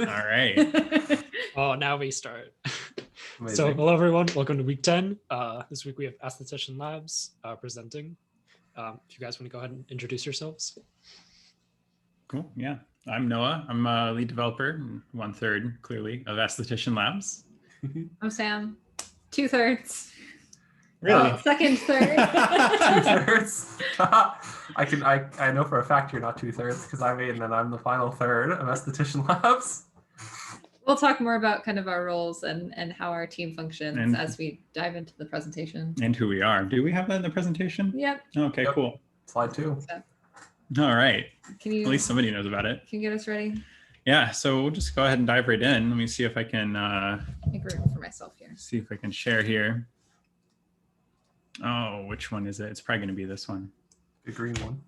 All right. Oh, now we start. Amazing. So, hello everyone. Welcome to week 10. This week we have Aesthetician Labs presenting. If you guys want to go ahead and introduce yourselves. Cool. Yeah. I'm Noah. I'm a lead developer, and 1/3 clearly of Aesthetician Labs. I'm Sam. 2/3. Really? Second third. 2/3. I know for a fact you're not 2/3 because I'm Aiden and I'm the final third of Aesthetician Labs. We'll talk more about kind of our roles and how our team functions And- as we dive into the presentation. And who we are. Do we have that in the presentation? Yep. Okay, Yep. cool. Slide 2. All right. Can you At least somebody knows about it. get us ready? Yeah. So we'll just go ahead and dive right in. Let me see if I can Make room for myself here. share here. Oh, which one is it? It's probably going to be this one. The green one.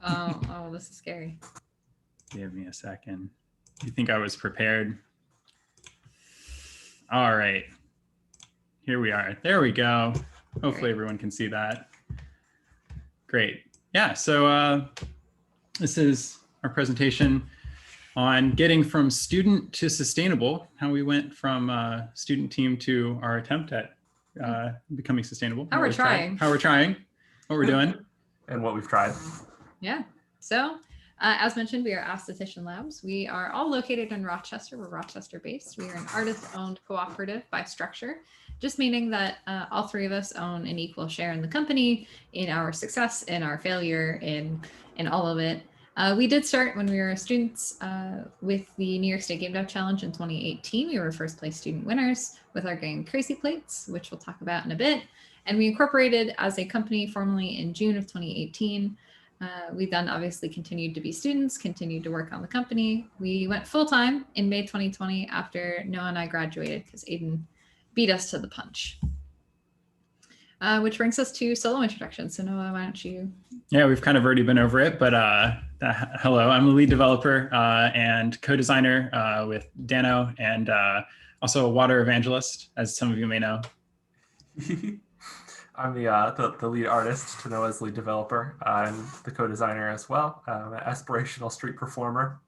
Oh, this is scary. Give me a second. You think I was prepared? All right. Here we are. There we go. Hopefully Great. everyone can see that. Great. Yeah, so this is our presentation on getting from student to sustainable, how we went from student team to our attempt at becoming sustainable. How we're trying. How we're trying, what we're doing. And what we've tried. Yeah. So, as mentioned, we are Aesthetician Labs. We are all located in Rochester. We're Rochester based. We are an artist-owned cooperative by structure, just meaning that all three of us own an equal share in the company, in our success, in our failure, in all of it. We did start when we were students with the New York State Game Dev Challenge in 2018. We were first place student winners with our game Crazy Plates, which we'll talk about in a bit. And we incorporated as a company formally in June of 2018. We then obviously continued to be students, continued to work on the company. We went full-time in May 2020 after Noah and I graduated because Aiden beat us to the punch. Which brings us to solo introduction. So Noah, why don't you? Yeah, we've kind of already been over it, but hello, I'm a lead developer and co-designer with Dano, and also a water evangelist, as some of you may know. I'm the lead artist to Noah's lead developer and the co-designer as well. An aspirational street performer,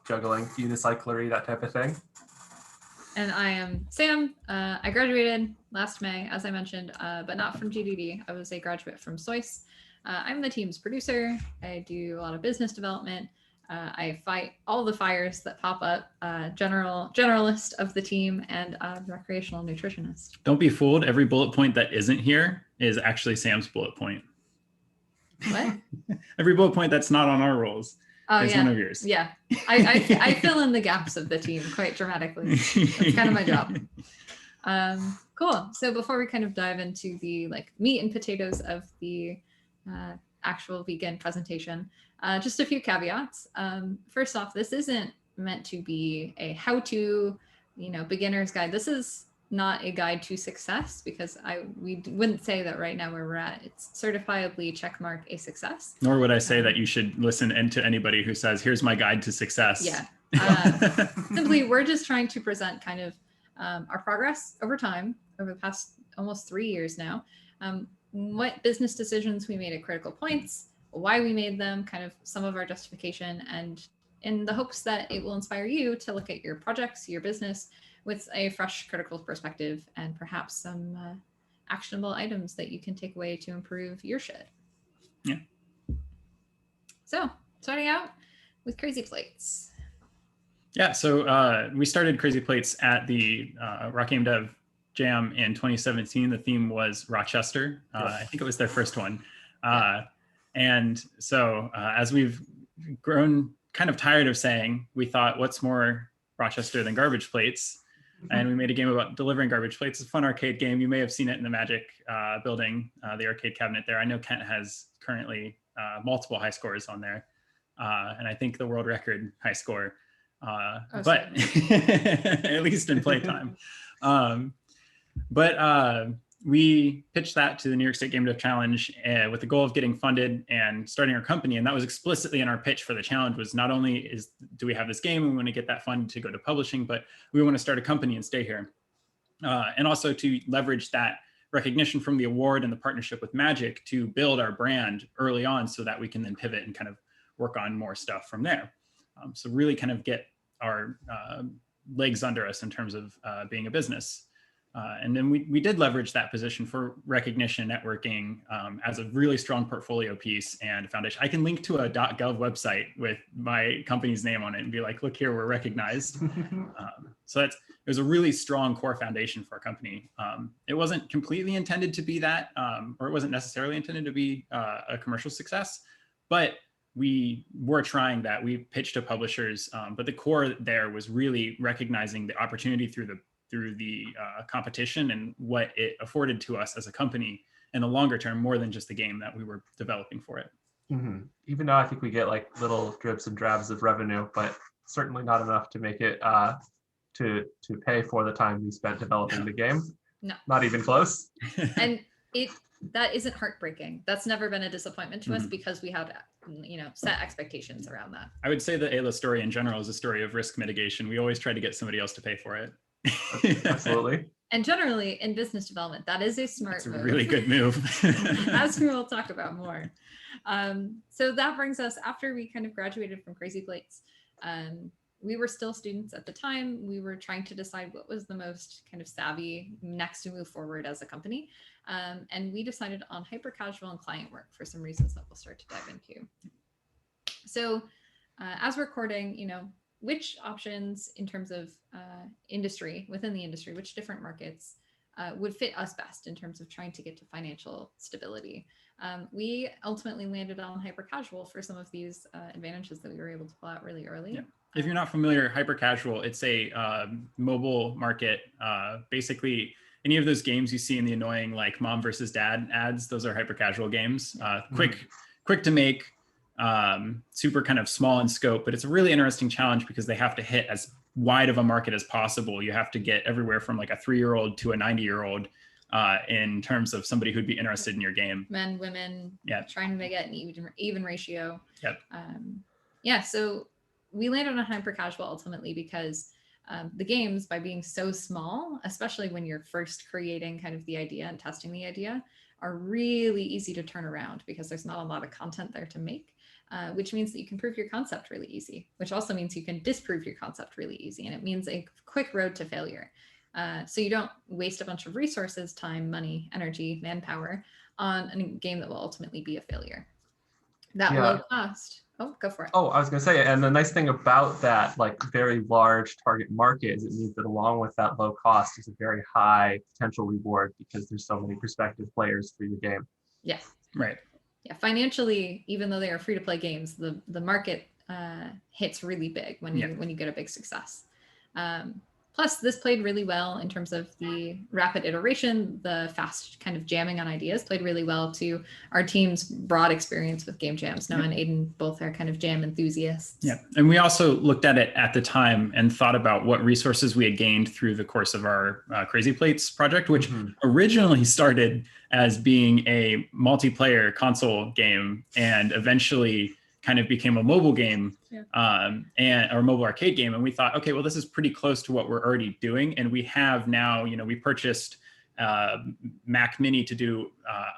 juggling, unicyclery, that type of thing. And I am Sam. I graduated last May, as I mentioned, but not from GDD. I was a graduate from SOIS. I'm the team's producer. I do a lot of business development. I fight all the fires that pop up, generalist of the team, and recreational nutritionist. Don't be fooled. Every bullet point that isn't here is actually Sam's bullet point. What? Every bullet point that's not on our roles Oh, is yeah. one of yours. Yeah. I fill in the gaps of the team quite dramatically. That's kind of my job. Cool. So before we kind of dive into the meat and potatoes of the actual vegan presentation, just a few caveats. First off, this isn't meant to be a how-to, beginner's guide. This is not a guide to success because we wouldn't say that right now where we're at. It's certifiably checkmark a success. Nor would I say that you should listen to anybody who says, here's my guide to success. Yeah. Simply, we're just trying to present kind of our progress over time, over the past almost 3 years now. What business decisions we made at critical points, why we made them, kind of some of our justification, and in the hopes that it will inspire you to look at your projects, your business, with a fresh critical perspective and perhaps some actionable items that you can take away to improve your shed. Yeah. So starting out with Crazy Plates. Yeah, so we started Crazy Plates at the Rock Game Dev Jam in 2017. The theme was Rochester. I think it was their first one. And so as we've grown kind of tired of saying, we thought, what's more Rochester than garbage plates? And we made a game about delivering garbage plates. It's a fun arcade game. You may have seen it in the Magic building, the arcade cabinet there. I know Kent has currently multiple high scores on there. And I think the world record high score, but at least in playtime. But we pitched that to the New York State Game Dev Challenge with the goal of getting funded and starting our company. And that was explicitly in our pitch for the challenge, was not only do we have this game and we want to get that fund to go to publishing, but we want to start a company and stay here. And also to leverage that recognition from the award and the partnership with Magic to build our brand early on so that we can then pivot and kind of work on more stuff from there. So really kind of get our legs under us in terms of being a business. And then we did leverage that position for recognition networking as a really strong portfolio piece and a foundation. I can link to a .gov website with my company's name on it and be like, look here, we're recognized. So it was a really strong core foundation for our company. It wasn't completely intended to be that, or it wasn't necessarily intended to be a commercial success, but we were trying that. We pitched to publishers, but the core there was really recognizing the opportunity through the competition and what it afforded to us as a company in the longer term, more than just the game that we were developing for it. Mm-hmm. Even though I think we get like little drips and drabs of revenue, but certainly not enough to make it to pay for the time we spent developing the game. No. Not even close. And that isn't heartbreaking. That's never been a disappointment to us because we had, set expectations around that. I would say the Ayla story in general is a story of risk mitigation. We always try to get somebody else to pay for it. Absolutely. And generally in business development, that is a smart move. It's a really good move. As we will talk about more. So that brings us, after we kind of graduated from Crazy Plates, we were still students at the time. We were trying to decide what was the most kind of savvy next to move forward as a company. And we decided on hyper casual and client work for some reasons that we'll start to dive into. So as we're recording, which options in terms of industry, within the industry, which different markets would fit us best in terms of trying to get to financial stability. We ultimately landed on hyper casual for some of these advantages that we were able to pull out really early. Yeah. If you're not familiar, hyper casual, it's a mobile market. Basically, any of those games you see in the annoying like mom versus dad ads, those are hyper casual games. Quick to make, super kind of small in scope, but it's a really interesting challenge because they have to hit as wide of a market as possible. You have to get everywhere from like a 3-year-old to a 90-year-old in terms of somebody who'd be interested in your game. Men, women, trying to get an even ratio. Yep. So we landed on hyper casual ultimately because the games, by being so small, especially when you're first creating kind of the idea and testing the idea, are really easy to turn around because there's not a lot of content there to make. Which means that you can prove your concept really easy, which also means you can disprove your concept really easy. And it means a quick road to failure. So you don't waste a bunch of resources, time, money, energy, manpower on a game that will ultimately be a failure. That low cost. Oh, go for it. Oh, I was going to say, and the nice thing about that like very large target market is it means that along with that low cost is a very high potential reward because there's so many prospective players for your game. Yes. Right. Yeah, financially, even though they are free to play games, the market hits really big when you get a big success. Plus, this played really well in terms of the rapid iteration, the fast kind of jamming on ideas played really well to our team's broad experience with game jams. Noah and Aiden both are kind of jam enthusiasts. Yeah, and we also looked at it at the time and thought about what resources we had gained through the course of our Crazy Plates project, which originally started as being a multiplayer console game and eventually kind of became a mobile game or mobile arcade game. And we thought, okay, well, this is pretty close to what we're already doing. And we have now, we purchased Mac Mini to do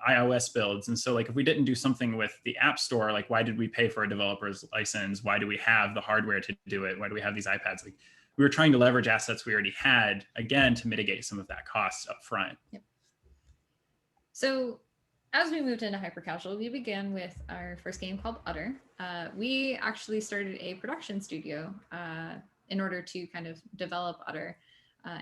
iOS builds. And so like, if we didn't do something with the App Store, like why did we pay for a developer's license? Why do we have the hardware to do it? Why do we have these iPads? Like we were trying to leverage assets we already had, again, to mitigate some of that cost up front. Yep. So as we moved into hyper casual, we began with our first game called Utter. We actually started a production studio in order to kind of develop Utter,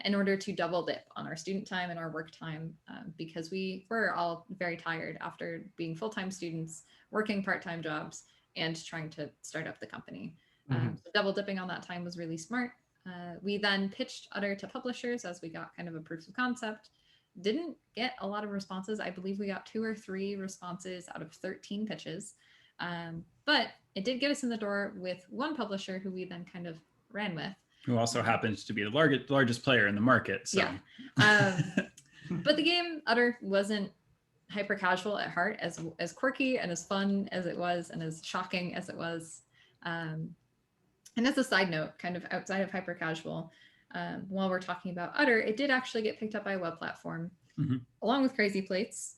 in order to double dip on our student time and our work time, because we were all very tired after being full-time students, working part-time jobs, and trying to start up the company. So double dipping on that time was really smart. We then pitched Utter to publishers as we got kind of a proof of concept. Didn't get a lot of responses. I believe we got 2 or 3 responses out of 13 pitches. But it did get us in the door with one publisher who we then kind of ran with. Who also happens to be the largest player in the market. So. Yeah. But the game Utter wasn't hyper casual at heart, as quirky and as fun as it was and as shocking as it was. And as a side note, kind of outside of hyper casual, while we're talking about Utter, it did actually get picked up by a web platform along with Crazy Plates.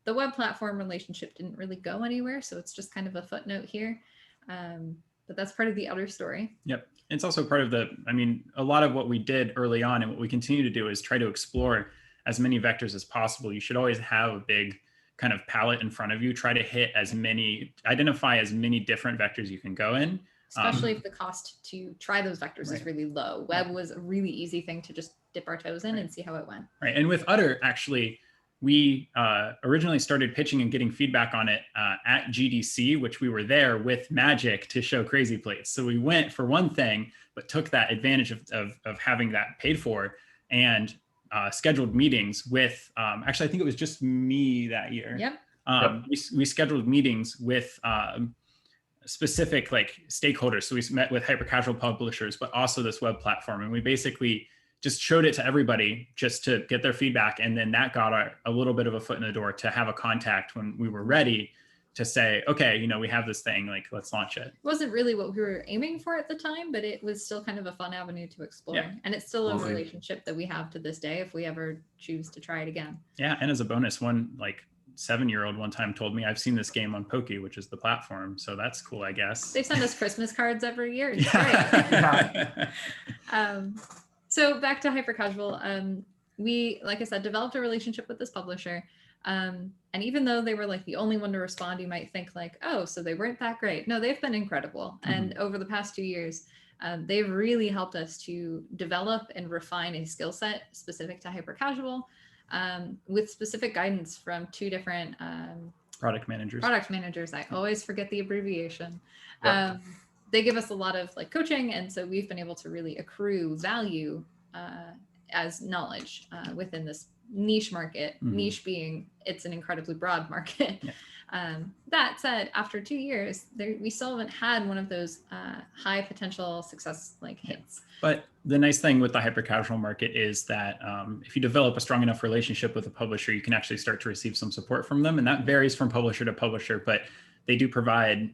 The web platform relationship didn't really go anywhere, so it's just kind of a footnote here. but that's part of the outer story. Yep. It's also part of a lot of what we did early on and what we continue to do is try to explore as many vectors as possible. You should always have a big kind of palette in front of you, try to identify as many different vectors you can go in. Especially if the cost to try those vectors is really low. Web was a really easy thing to just dip our toes in and see how it went. Right. And with Udder, actually, we originally started pitching and getting feedback on it at GDC, which we were there with Magic to show Crazy Plates. So we went for one thing, but took that advantage of having that paid for and scheduled meetings with, actually, I think it was just me that year. Yep. We scheduled meetings with specific like stakeholders. So we met with hyper-casual publishers, but also this web platform. And we basically just showed it to everybody just to get their feedback. And then that got a little bit of a foot in the door to have a contact when we were ready to say, okay, we have this thing, like, let's launch it. It wasn't really what we were aiming for at the time, but it was still kind of a fun avenue to explore. Yeah. And it's still a relationship that we have to this day if we ever choose to try it again. Yeah. And as a bonus, one like 7-year-old one time told me, I've seen this game on Poke, which is the platform. So that's cool, I guess. They send us Christmas cards every year. It's Yeah. great. So back to hyper-casual. We, like I said, developed a relationship with this publisher. And even though they were like the only one to respond, you might think like, oh, so they weren't that great. No, they've been incredible. Mm-hmm. And over the past 2 years, they've really helped us to develop and refine a skill set specific to hyper-casual, with specific guidance from 2 different product managers. I always forget the abbreviation. Yep. They give us a lot of like coaching, and so we've been able to really accrue value as knowledge within this niche market. Mm-hmm. Niche being it's an incredibly broad market. Yeah. That said, after 2 years, we still haven't had one of those high potential success like hits. But the nice thing with the hyper-casual market is that if you develop a strong enough relationship with a publisher, you can actually start to receive some support from them. And that varies from publisher to publisher, but they do provide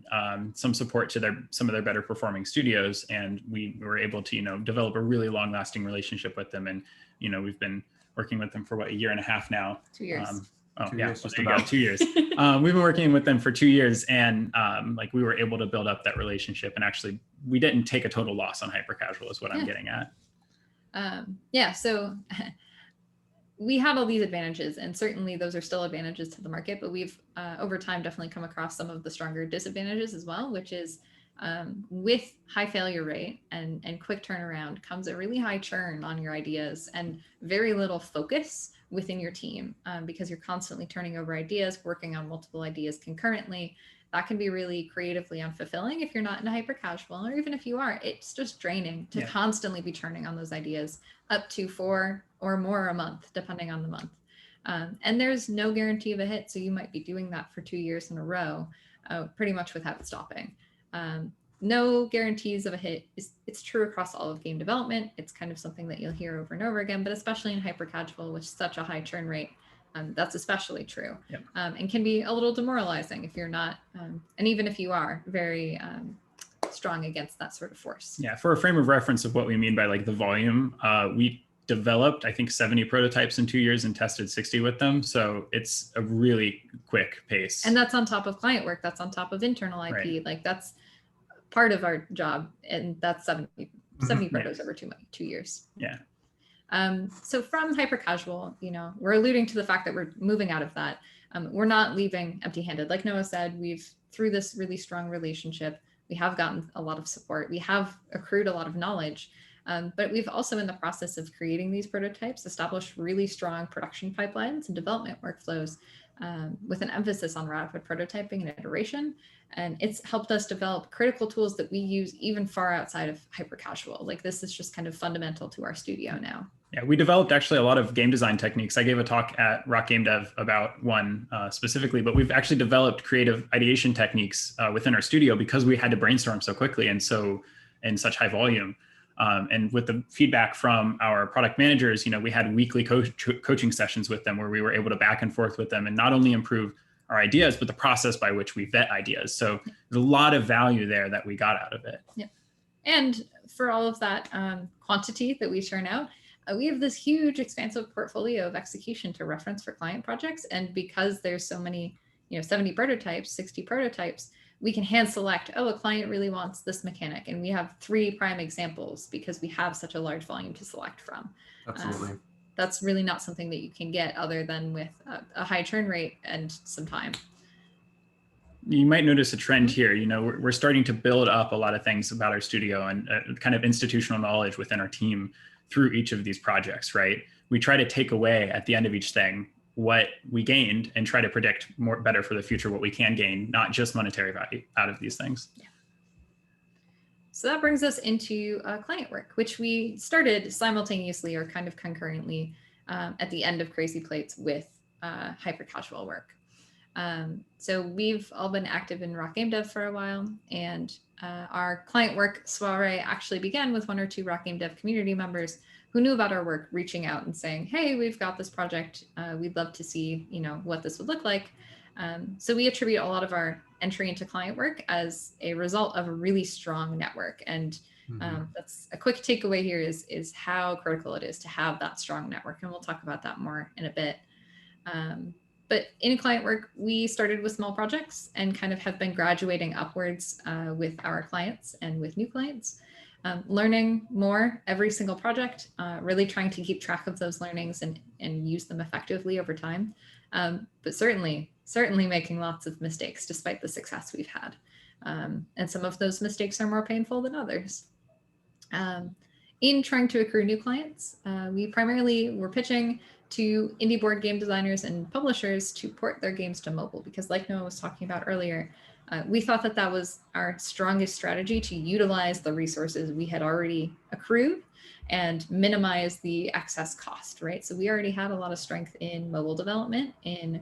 some support to some of their better performing studios. And we were able to, develop a really long lasting relationship with them. And, we've been working with them for what, 1.5 years now. 2 years. 2 years, just about 2 years. We've been working with them for 2 years, and like we were able to build up that relationship. And actually, we didn't take a total loss on hyper-casual, is what I'm getting at. So we had all these advantages, and certainly those are still advantages to the market. But we've over time definitely come across some of the stronger disadvantages as well, which is with high failure rate and quick turnaround comes a really high churn on your ideas and very little focus within your team, because you're constantly turning over ideas, working on multiple ideas concurrently. That can be really creatively unfulfilling if you're not in a hyper-casual, or even if you are, it's just draining to constantly be turning on those ideas up to 4 or more a month, depending on the month. And there's no guarantee of a hit. So you might be doing that for 2 years in a row, pretty much without stopping. No guarantees of a hit. It's true across all of game development. It's kind of something that you'll hear over and over again, but especially in hyper-casual with such a high churn rate, that's especially true. Yep. And can be a little demoralizing if you're not, and even if you are very strong against that sort of force. Yeah, for a frame of reference of what we mean by like the volume, we developed, I think, 70 prototypes in 2 years and tested 60 with them. So it's a really quick pace. And that's on top of client work. That's on top of internal IP. Right. Like that's part of our job. And that's 70 protos over 2 years. Yeah. So from hyper-casual, we're alluding to the fact that we're moving out of that. We're not leaving empty-handed. Like Noah said, through this really strong relationship, we have gotten a lot of support. We have accrued a lot of knowledge, but we've also in the process of creating these prototypes, established really strong production pipelines and development workflows with an emphasis on rapid prototyping and iteration. And it's helped us develop critical tools that we use even far outside of hyper-casual. Like this is just kind of fundamental to our studio now. Yeah, we developed actually a lot of game design techniques. I gave a talk at Rock Game Dev about one specifically, but we've actually developed creative ideation techniques within our studio because we had to brainstorm so quickly and so in such high volume. And with the feedback from our product managers, we had weekly coaching sessions with them where we were able to back and forth with them and not only improve our ideas, but the process by which we vet ideas. So there's a lot of value there that we got out of it. Yeah. And for all of that quantity that we churn out, we have this huge expansive portfolio of execution to reference for client projects. And because there's so many, 70 prototypes, 60 prototypes, we can hand select, oh, a client really wants this mechanic. And we have 3 prime examples because we have such a large volume to select from. Absolutely. That's really not something that you can get other than with a high churn rate and some time. You might notice a trend here. You know, we're starting to build up a lot of things about our studio and kind of institutional knowledge within our team through each of these projects, right? We try to take away at the end of each thing what we gained and try to predict better for the future what we can gain, not just monetary value out of these things. Yeah. So that brings us into client work, which we started simultaneously or kind of concurrently at the end of Crazy Plates with hyper casual work. So we've all been active in Rock Game Dev for a while, and our client work soiree actually began with 1 or 2 Rock Game Dev community members who knew about our work reaching out and saying, hey, we've got this project. We'd love to see, what this would look like. So we attribute a lot of our entry into client work as a result of a really strong network. And that's a quick takeaway here is how critical it is to have that strong network. And we'll talk about that more in a bit. But in client work, we started with small projects and kind of have been graduating upwards with our clients and with new clients, learning more every single project, really trying to keep track of those learnings and use them effectively over time. But certainly making lots of mistakes despite the success we've had. And some of those mistakes are more painful than others. In trying to accrue new clients, we primarily were pitching to indie board game designers and publishers to port their games to mobile, because like Noah was talking about earlier, we thought that was our strongest strategy to utilize the resources we had already accrued and minimize the excess cost, right? So we already had a lot of strength in mobile development. In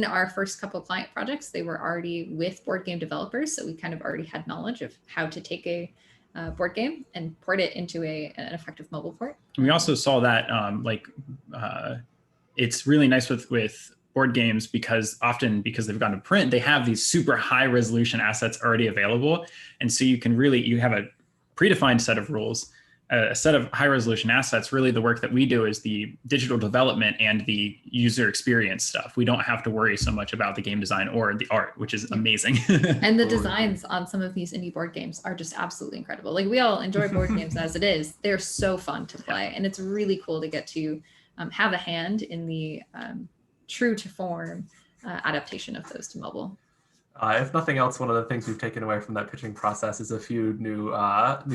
our first couple of client projects, they were already with board game developers, so we kind of already had knowledge of how to take a board game and port it into an effective mobile port. We also saw that it's really nice with board games because they've gone to print, they have these super high resolution assets already available. And so you have a predefined set of rules, a set of high resolution assets. Really the work that we do is the digital development and the user experience stuff. We don't have to worry so much about the game design or the art, which is amazing. And the designs on some of these indie board games are just absolutely incredible. Like, we all enjoy board games as it is. They're so fun to play. And it's really cool to get to have a hand in the true to form adaptation of those to mobile. If nothing else, one of the things we've taken away from that pitching process is a few new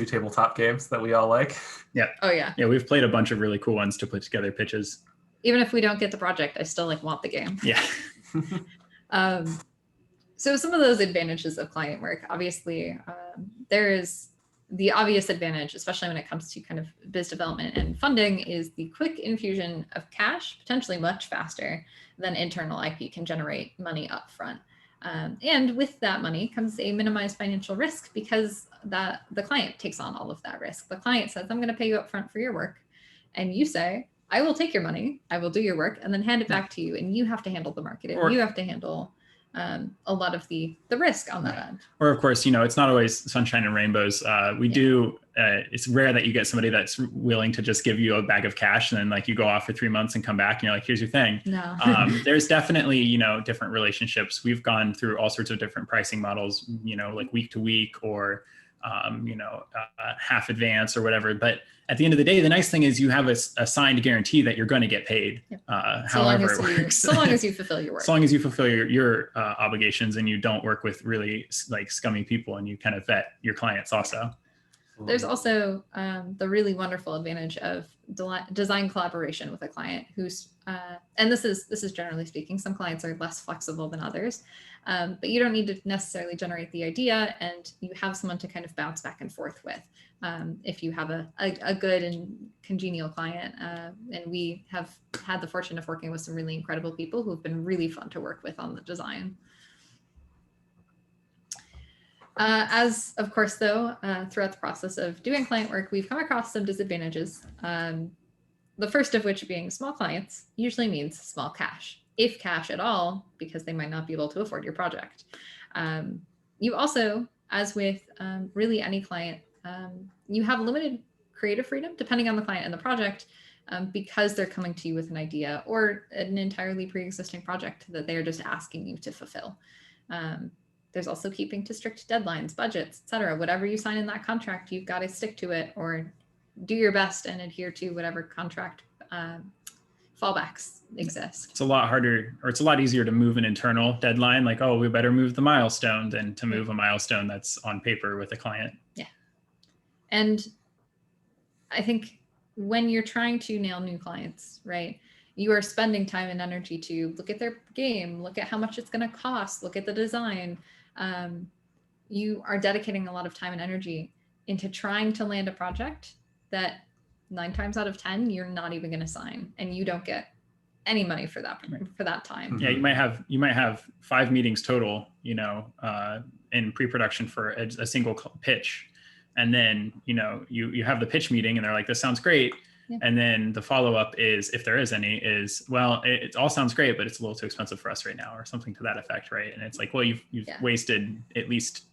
tabletop games that we all like. Yeah. Oh yeah. Yeah, we've played a bunch of really cool ones to put together pitches. Even if we don't get the project, I still want the game. Yeah. So some of those advantages of client work, obviously, there is the obvious advantage, especially when it comes to kind of biz development and funding, is the quick infusion of cash, potentially much faster than internal IP can generate money up front. And with that money comes a minimized financial risk, because the client takes on all of that risk. The client says, I'm going to pay you up front for your work. And you say, I will take your money, I will do your work, and then hand it back to you. And you have to handle the marketing. You have to handle a lot of the risk on that end. Or of course, it's not always sunshine and rainbows. It's rare that you get somebody that's willing to just give you a bag of cash and then you go off for 3 months and come back and you're like, here's your thing. No. There's definitely, different relationships. We've gone through all sorts of different pricing models, like week to week or, half advance or whatever. But at the end of the day, the nice thing is you have a signed guarantee that you're going to get paid, however it works. So long as you fulfill your work. So long as you fulfill your obligations and you don't work with really scummy people, and you kind of vet your clients also. There's also the really wonderful advantage of design collaboration with a client who's, and this is generally speaking, some clients are less flexible than others, but you don't need to necessarily generate the idea, and you have someone to kind of bounce back and forth with. If you have a good and congenial client, and we have had the fortune of working with some really incredible people who have been really fun to work with on the design. As of course, though, throughout the process of doing client work, we've come across some disadvantages. The first of which being small clients usually means small cash, if cash at all, because they might not be able to afford your project. You also, as with really any client, you have limited creative freedom depending on the client and the project, because they're coming to you with an idea or an entirely pre-existing project that they're just asking you to fulfill. There's also keeping to strict deadlines, budgets, etc. Whatever you sign in that contract, you've got to stick to it or do your best and adhere to whatever contract fallbacks exist. It's a lot harder, or it's a lot easier to move an internal deadline, like, oh, we better move the milestone, than to move a milestone that's on paper with a client. Yeah. And I think when you're trying to nail new clients, right, you are spending time and energy to look at their game, look at how much it's going to cost, look at the design. You are dedicating a lot of time and energy into trying to land a project that 9 times out of 10 you're not even going to sign, and you don't get any money for that time. Yeah, you might have 5 meetings total, in pre-production for a single pitch, and then you have the pitch meeting, and they're like, "This sounds great." Yeah. And then the follow-up is, if there is any, is, well, it all sounds great, but it's a little too expensive for us right now, or something to that effect, right? And it's like, well, you've wasted at least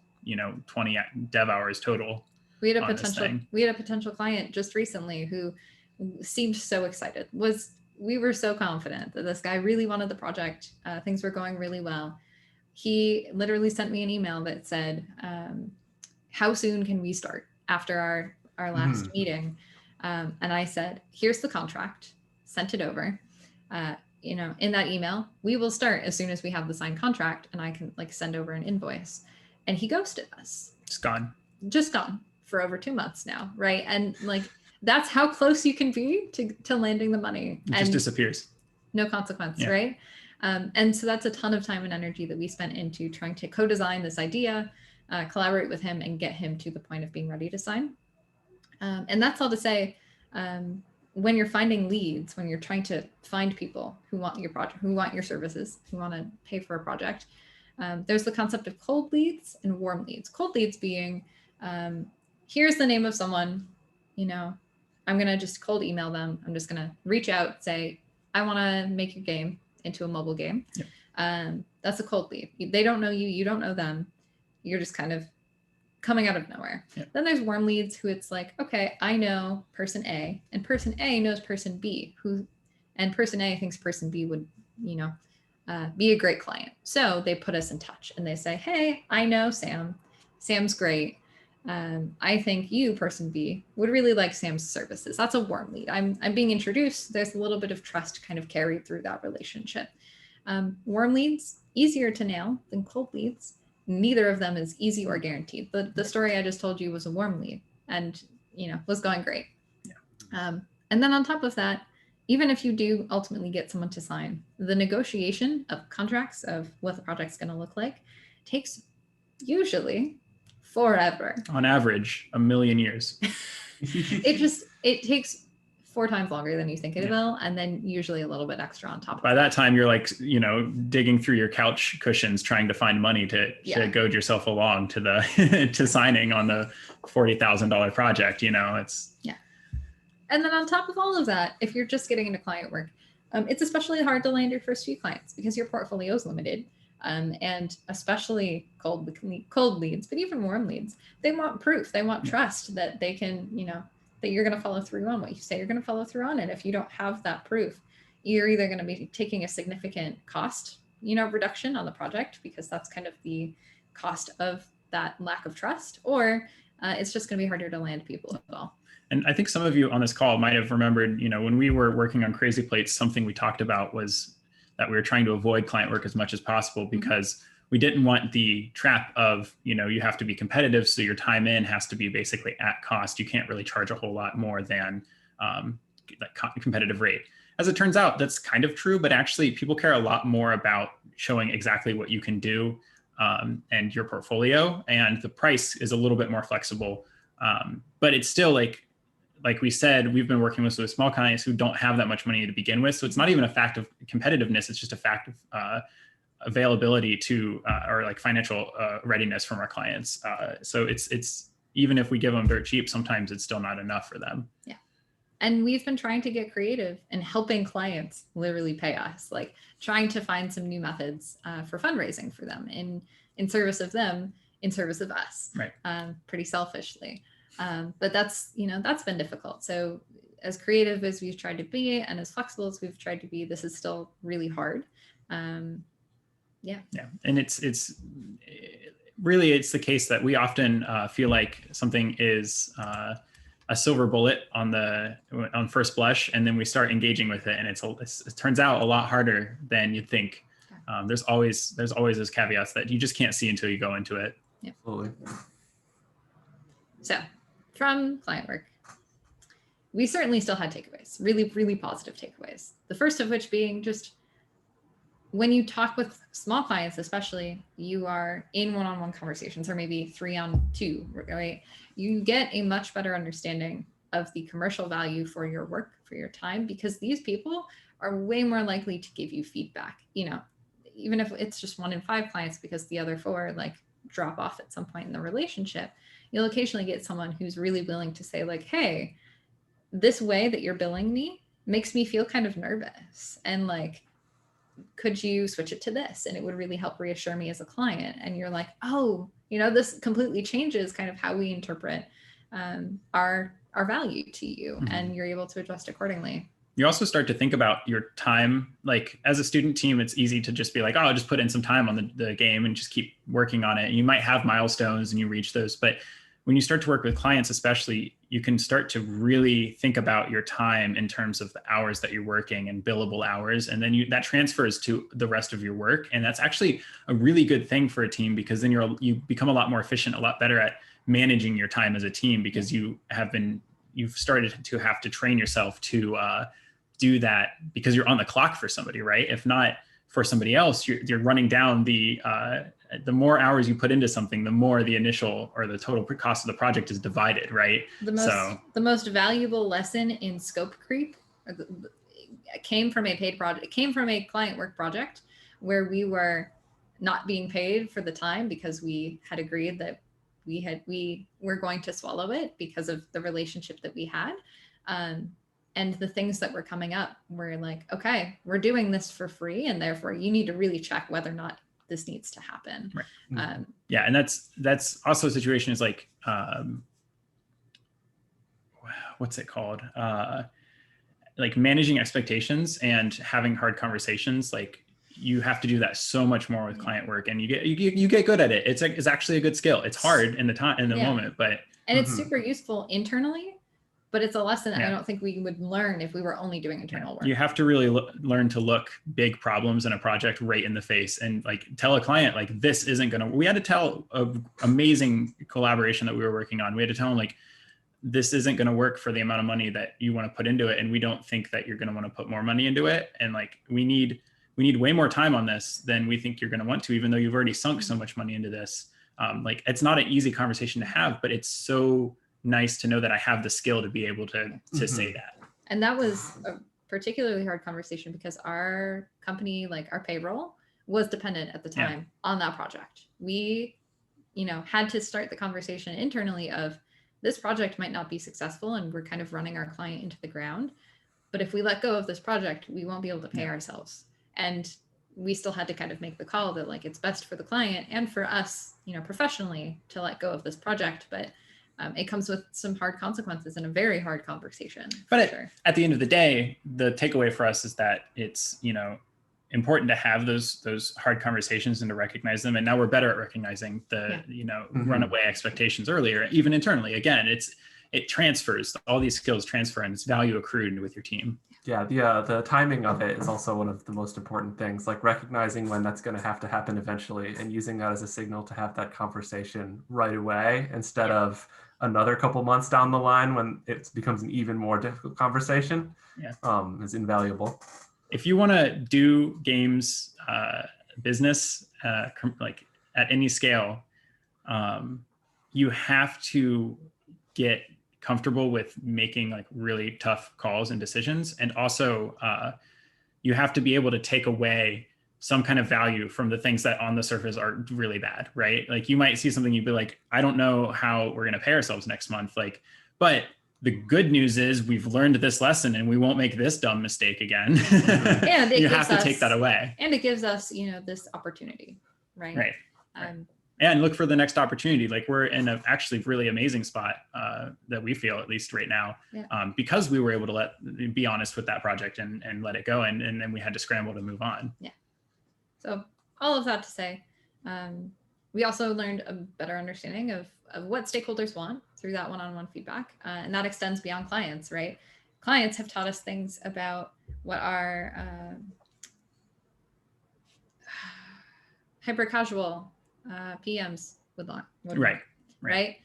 20 dev hours total. We had a potential client just recently who seemed so excited. We were so confident that this guy really wanted the project. Things were going really well. He literally sent me an email that said, "How soon can we start?" After our last meeting. And I said, "Here's the contract," sent it over. In that email, "We will start as soon as we have the signed contract and I can send over an invoice." And he ghosted us. Just gone for over 2 months now. Right. And that's how close you can be to landing the money. It just disappears. No consequence. Yeah. Right. And so that's a ton of time and energy that we spent into trying to co-design this idea, collaborate with him, and get him to the point of being ready to sign. And that's all to say, when you're finding leads, when you're trying to find people who want your project, who want your services, who want to pay for a project, there's the concept of cold leads and warm leads. Cold leads being, here's the name of someone, I'm going to just cold email them. I'm just going to reach out, say, "I want to make your game into a mobile game." Yep. That's a cold lead. They don't know you. You don't know them. You're just kind of coming out of nowhere. Yep. Then there's warm leads who it's like, okay, I know person A, and person A knows person B, and person A thinks person B would, be a great client. So they put us in touch and they say, "Hey, I know Sam. Sam's great. I think you, person B, would really like Sam's services." That's a warm lead. I'm being introduced. There's a little bit of trust kind of carried through that relationship. Warm leads, easier to nail than cold leads. Neither of them is easy or guaranteed. The story I just told you was a warm lead and, was going great. Yeah. And then on top of that, even if you do ultimately get someone to sign, the negotiation of contracts of what the project's going to look like takes usually forever. On average, 1,000,000 years. It takes 4 times longer than you think it will, and then usually a little bit extra on top of By that time, you're digging through your couch cushions trying to find money to goad yourself along to the to signing on the $40,000 project. It's And then on top of all of that, if you're just getting into client work, it's especially hard to land your first few clients because your portfolio is limited. And especially cold leads, but even warm leads, they want proof. They want trust that they can, that you're going to follow through on what you say you're going to follow through on. And if you don't have that proof, you're either going to be taking a significant cost, reduction on the project, because that's kind of the cost of that lack of trust, or it's just going to be harder to land people as well. And I think some of you on this call might have remembered, when we were working on Crazy Plates, something we talked about was that we were trying to avoid client work as much as possible because we didn't want the trap of, you have to be competitive. So your time in has to be basically at cost. You can't really charge a whole lot more than that competitive rate. As it turns out, that's kind of true, but actually people care a lot more about showing exactly what you can do and your portfolio, and the price is a little bit more flexible. But it's still like we said, we've been working with small clients who don't have that much money to begin with. So it's not even a fact of competitiveness. It's just a fact of availability to or financial readiness from our clients. So it's even if we give them dirt cheap, sometimes it's still not enough for them. Yeah. And we've been trying to get creative and helping clients literally pay us, trying to find some new methods for fundraising for them in service of them, in service of us, right? Pretty selfishly. But that's been difficult. So as creative as we've tried to be and as flexible as we've tried to be, this is still really hard. Yeah, and it's really, it's the case that we often feel like something is a silver bullet on first blush, and then we start engaging with it, and it turns out a lot harder than you'd think. There's always those caveats that you just can't see until you go into it. Yeah. Absolutely. So from client work, we certainly still had takeaways, really, really positive takeaways. The first of which being just when you talk with small clients, especially, you are in one-on-one conversations or maybe 3-on-2, right? You get a much better understanding of the commercial value for your work, for your time, because these people are way more likely to give you feedback, even if it's just 1 in 5 clients, because the other 4 like drop off at some point in the relationship, you'll occasionally get someone who's really willing to say like, hey, this way that you're billing me makes me feel kind of nervous, and like, could you switch it to this? And it would really help reassure me as a client. And you're like, oh, this completely changes kind of how we interpret our value to you. Mm-hmm. And you're able to adjust accordingly. You also start to think about your time. Like as a student team, it's easy to just be like, oh, I'll just put in some time on the game and just keep working on it. You might have milestones and you reach those, but when you start to work with clients, especially, you can start to really think about your time in terms of the hours that you're working and billable hours. And then that transfers to the rest of your work. And that's actually a really good thing for a team, because then you become a lot more efficient, a lot better at managing your time as a team, because you've started to have to train yourself to do that, because you're on the clock for somebody, right? If not for somebody else, you're running down the more hours you put into something, the more the initial or the total cost of the project is divided, right? The most valuable lesson in scope creep came from a paid project. It came from a client work project where we were not being paid for the time because we had agreed that we were going to swallow it because of the relationship that we had. And the things that were coming up were like, okay, we're doing this for free, and therefore you need to really check whether or not this needs to happen. Right. Yeah, and that's also a situation is like, what's it called? Like managing expectations and having hard conversations. Like you have to do that so much more with client work, and you get good at it. It's actually a good skill. It's hard in the moment, but it's super useful internally. But it's a lesson I don't think we would learn if we were only doing internal work. You have to really learn to look big problems in a project right in the face and like tell a client, like, this isn't going to, we had to tell an amazing collaboration that we were working on. We had to tell them like, this isn't going to work for the amount of money that you want to put into it. And we don't think that you're going to want to put more money into it. And like, we need way more time on this than we think you're going to want to, even though you've already sunk so much money into this. Like, it's not an easy conversation to have, but it's so nice to know that I have the skill to be able to say that. And that was a particularly hard conversation because our company, like our payroll, was dependent at the time on that project. We, had to start the conversation internally of this project might not be successful and we're kind of running our client into the ground. But if we let go of this project, we won't be able to pay ourselves. And we still had to kind of make the call that like, it's best for the client and for us, professionally to let go of this project. But it comes with some hard consequences and a very hard conversation. But at the end of the day, the takeaway for us is that it's, important to have those hard conversations and to recognize them. And now we're better at recognizing the, runaway expectations earlier, even internally. Again, it transfers, all these skills transfer and it's value accrued with your team. Yeah, the timing of it is also one of the most important things, like recognizing when that's going to happen eventually and using that as a signal to have that conversation right away instead of another couple months down the line when it becomes an even more difficult conversation is invaluable. If you want to do games business, like at any scale, you have to get comfortable with making like really tough calls and decisions. And also you have to be able to take away some kind of value from the things that on the surface are really bad, right? Like you might see something, you'd be like, I don't know how we're going to pay ourselves next month. Like, but the good news is we've learned this lesson and we won't make this dumb mistake again. And you have to take that away. And it gives us, this opportunity, right? Right. And look for the next opportunity. Like we're in a actually really amazing spot that we feel, at least right now, because we were able to be honest with that project and let it go. And then we had to scramble to move on. Yeah. So all of that to say, we also learned a better understanding of what stakeholders want through that one-on-one feedback. And that extends beyond clients, right? Clients have taught us things about what our hyper casual PMs would want. Right.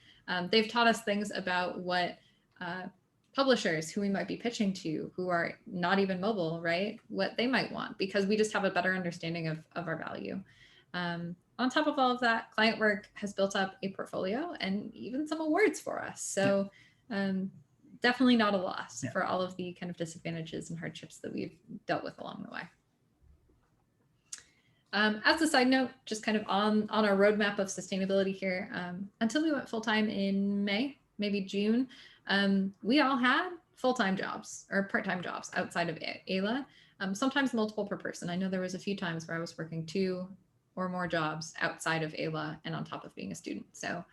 They've taught us things about what publishers who we might be pitching to who are not even mobile, right? What they might want, because we just have a better understanding of our value. On top of all of that, client work has built up a portfolio and even some awards for us. So definitely not a loss for all of the kind of disadvantages and hardships that we've dealt with along the way. As a side note, just kind of on our roadmap of sustainability here, until we went full-time in May, maybe June, we all had full-time jobs or part-time jobs outside of Ayla, sometimes multiple per person. I know there was a few times where I was working 2 or more jobs outside of Ayla and on top of being a student. So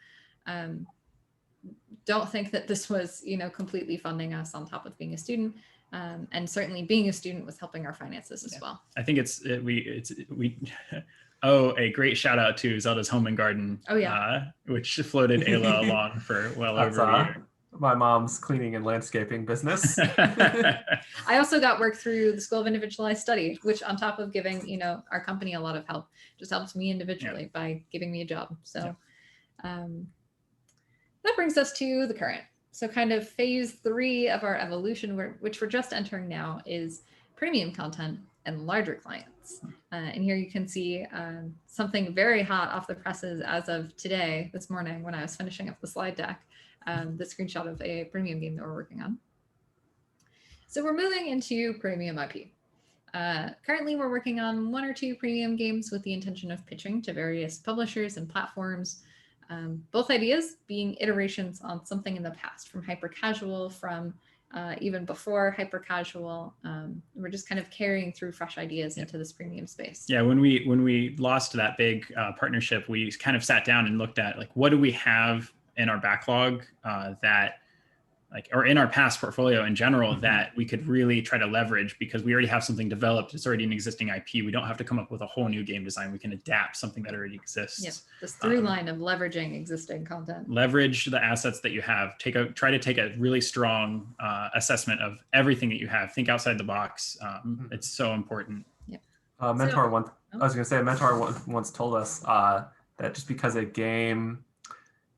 don't think that this was, completely funding us on top of being a student. And certainly being a student was helping our finances as well. I think we owe a great shout out to Zelda's Home and Garden, which floated Ayla along for over a year. My mom's cleaning and landscaping business. I also got work through the School of Individualized Study, which on top of giving, our company a lot of help, just helps me individually by giving me a job. So that brings us to the current. So kind of phase 3 of our evolution, which we're just entering now, is premium content and larger clients. And here you can see something very hot off the presses as of today, this morning, when I was finishing up the slide deck, the screenshot of a premium game that we're working on. So we're moving into premium IP. Currently, we're working on 1 or 2 premium games with the intention of pitching to various publishers and platforms. Both ideas being iterations on something in the past, from hyper casual, from even before hyper casual. We're just kind of carrying through fresh ideas into this premium space. Yeah, when we lost that big partnership, we kind of sat down and looked at what do we have in our backlog or in our past portfolio in general that we could really try to leverage, because we already have something developed. It's already an existing IP. We don't have to come up with a whole new game design. We can adapt something that already exists. Yep. This through line of leveraging existing content. Leverage the assets that you have. Try to take a really strong assessment of everything that you have. Think outside the box. It's so important. Yep. I was going to say, a mentor once told us that just because a game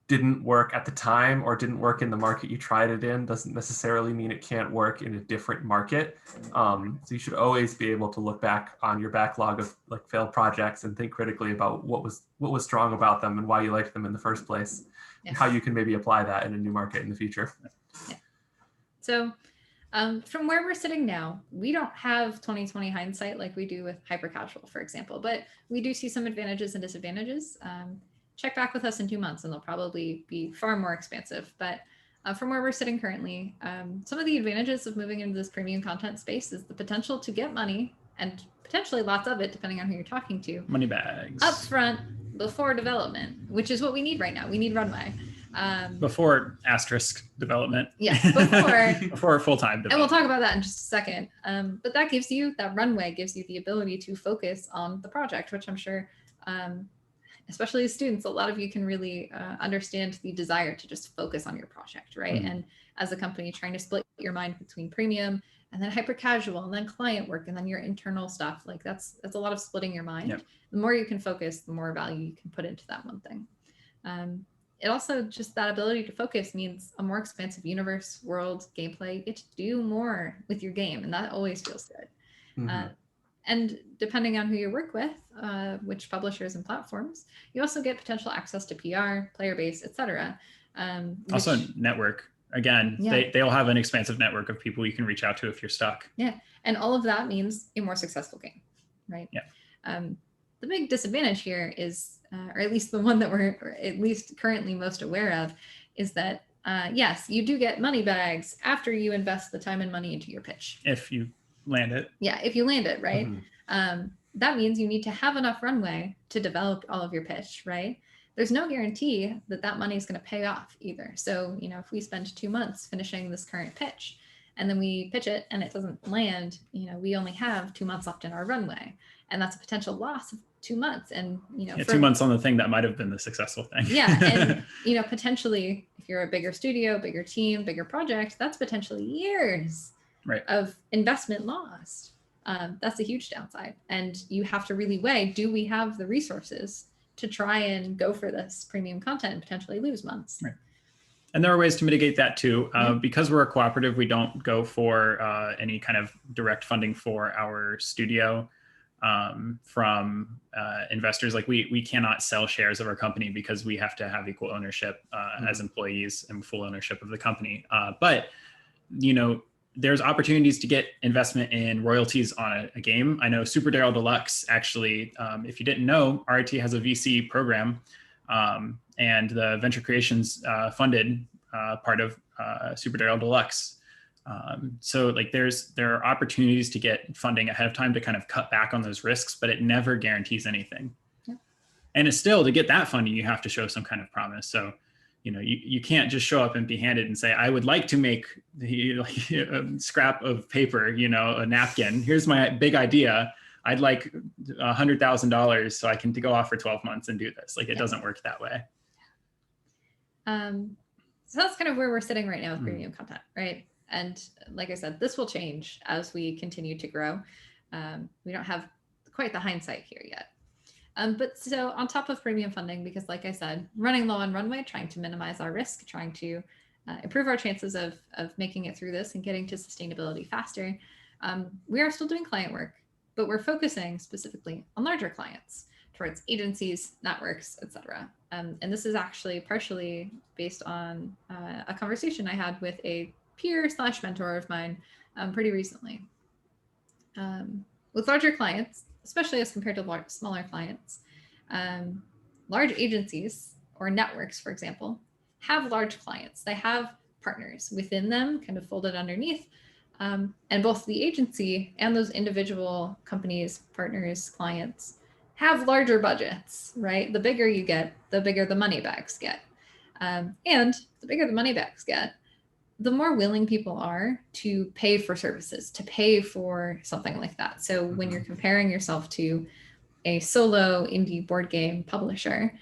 didn't work at the time or didn't work in the market you tried it in doesn't necessarily mean it can't work in a different market. So you should always be able to look back on your backlog of failed projects and think critically about what was strong about them and why you liked them in the first place, and how you can maybe apply that in a new market in the future. Yeah. So from where we're sitting now, we don't have 2020 hindsight like we do with hyper casual, for example, but we do see some advantages and disadvantages. Check back with us in 2 months and they'll probably be far more expansive. But from where we're sitting currently, some of the advantages of moving into this premium content space is the potential to get money, and potentially lots of it, depending on who you're talking to. Money bags. Up front before development, which is what we need right now. We need runway. Before asterisk development. Yes, before. Before full-time development. And we'll talk about that in just a second. But that runway gives you the ability to focus on the project, which I'm sure, especially as students, a lot of you can really understand the desire to just focus on your project, right? And as a company, trying to split your mind between premium and then hyper casual and then client work and then your internal stuff, that's a lot of splitting your mind. Yep. The more you can focus, the more value you can put into that one thing. It also, just that ability to focus means a more expansive universe, world, gameplay. You get to do more with your game, and that always feels good. And depending on who you work with, which publishers and platforms, you also get potential access to PR, player base, etc. Also network. Again, they'll have an expansive network of people you can reach out to if you're stuck. Yeah, and all of that means a more successful game, right? Yeah. The big disadvantage here is, or at least the one that we're at least currently most aware of, is that yes, you do get money bags after you invest the time and money into your pitch. If you land it. Yeah, if you land it, right? That means you need to have enough runway to develop all of your pitch, right? There's no guarantee that money is going to pay off either. So, if we spend 2 months finishing this current pitch and then we pitch it and it doesn't land, we only have 2 months left in our runway. And that's a potential loss of 2 months, and Yeah, 2 months on the thing that might have been the successful thing. yeah, and potentially if you're a bigger studio, bigger team, bigger project, that's potentially years Right. of investment lost. That's a huge downside, and you have to really weigh: do we have the resources to try and go for this premium content and potentially lose months? Right. And there are ways to mitigate that too. Yeah. Because we're a cooperative, we don't go for any kind of direct funding for our studio from investors. Like we cannot sell shares of our company because we have to have equal ownership as employees and full ownership of the company. But there's opportunities to get investment in royalties on a game. I know Super Daryl Deluxe actually, if you didn't know, RIT has a VC program, and the Venture Creations funded part of Super Daryl Deluxe. So like there are opportunities to get funding ahead of time to kind of cut back on those risks, but it never guarantees anything. Yeah. And it's still, to get that funding, you have to show some kind of promise. So you can't just show up empty-handed and say, I would like to make a scrap of paper, a napkin. Here's my big idea. I'd like $100,000 so I can go off for 12 months and do this. Like, it doesn't work that way. So that's kind of where we're sitting right now with premium content, right? And like I said, this will change as we continue to grow. We don't have quite the hindsight here yet. But so on top of premium funding, because like I said, running low on runway, trying to minimize our risk, trying to improve our chances of making it through this and getting to sustainability faster, we are still doing client work, but we're focusing specifically on larger clients, towards agencies, networks, etc. And this is actually partially based on a conversation I had with a peer/mentor of mine pretty recently. With larger clients, especially as compared to smaller clients, large agencies or networks, for example, have large clients. They have partners within them, kind of folded underneath. And both the agency and those individual companies, partners, clients have larger budgets, right? The bigger you get, the bigger the money bags get. And the bigger the money bags get, the more willing people are to pay for services, to pay for something like that. So when you're comparing yourself to a solo indie board game publisher,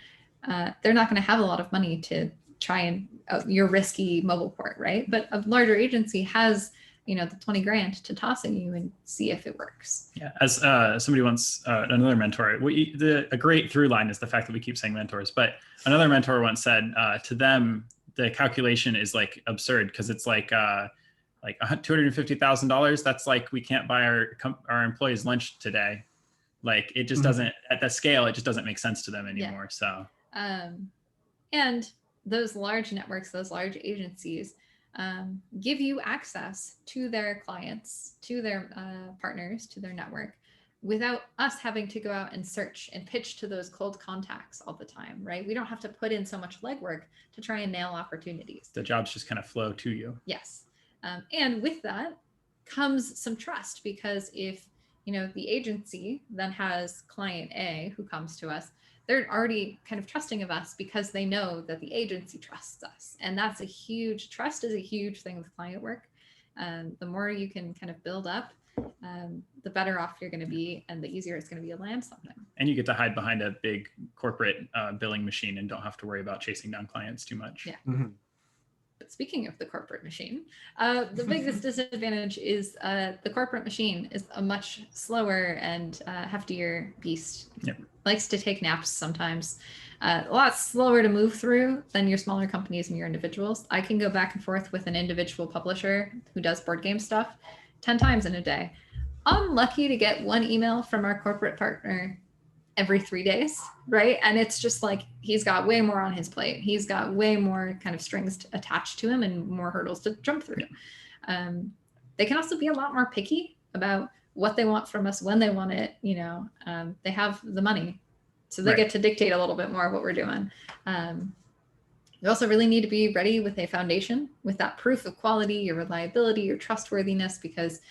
they're not going to have a lot of money to try and your risky mobile port, right? But a larger agency has, the 20 grand to toss at you and see if it works. Yeah, as somebody once, another mentor, a great through line is the fact that we keep saying mentors, but another mentor once said to them, the calculation is like absurd because it's like $250,000. That's like, we can't buy our employees lunch today. Like, it just doesn't, at that scale, it just doesn't make sense to them anymore. So, and those large networks, those large agencies give you access to their clients, to their partners, to their network, without us having to go out and search and pitch to those cold contacts all the time, right? We don't have to put in so much legwork to try and nail opportunities. The jobs just kind of flow to you. Yes. And with that comes some trust, because if, the agency then has client A who comes to us, they're already kind of trusting of us because they know that the agency trusts us. And that's trust is a huge thing with client work. The more you can kind of build up, the better off you're going to be, and the easier it's going to be to land something. And you get to hide behind a big corporate billing machine and don't have to worry about chasing down clients too much. Yeah. But speaking of the corporate machine, the biggest disadvantage is the corporate machine is a much slower and heftier beast. Yep. Likes to take naps sometimes. A lot slower to move through than your smaller companies and your individuals. I can go back and forth with an individual publisher who does board game stuff 10 times in a day. I'm lucky to get one email from our corporate partner every 3 days, right? And it's just like, he's got way more on his plate. He's got way more kind of strings attached to him and more hurdles to jump through. They can also be a lot more picky about what they want from us, when they want it. They have the money, so they get to dictate a little bit more of what we're doing. You also really need to be ready with a foundation, with that proof of quality, your reliability, your trustworthiness, because,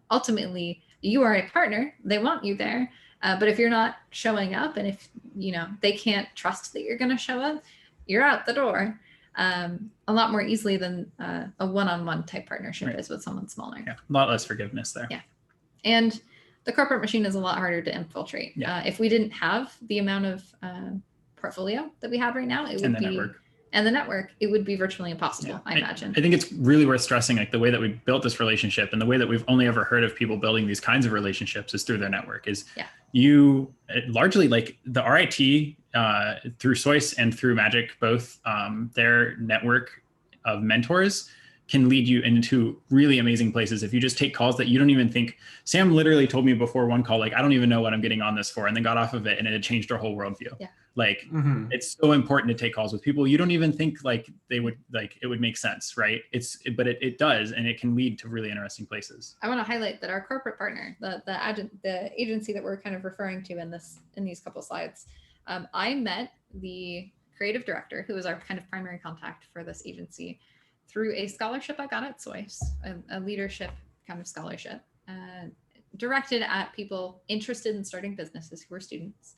ultimately you are a partner. They want you there. But if you're not showing up, and if, they can't trust that you're going to show up, you're out the door a lot more easily than a one-on-one type partnership is with someone smaller. Yeah, a lot less forgiveness there. Yeah. And the corporate machine is a lot harder to infiltrate. Yeah. If we didn't have the amount of portfolio that we have right now, it would And the be network. and the network, it would be virtually impossible, Yeah. I imagine. I think it's really worth stressing, like the way that we built this relationship and the way that we've only ever heard of people building these kinds of relationships is through their network. Is Yeah. you largely like the RIT through Soyce and through Magic, both their network of mentors can lead you into really amazing places if you just take calls that you don't even think. Sam literally told me before one call, like, I don't even know what I'm getting on this for, and then got off of it and it had changed her whole worldview. Yeah. Like Mhm. it's so important to take calls with people you don't even think like they would, like it would make sense, right? But it does, and it can lead to really interesting places. I want to highlight that our corporate partner, the agency that we're kind of referring to in these couple slides, I met the creative director, who was our kind of primary contact for this agency, through a scholarship I got at Soyce, a leadership kind of scholarship directed at people interested in starting businesses who were students.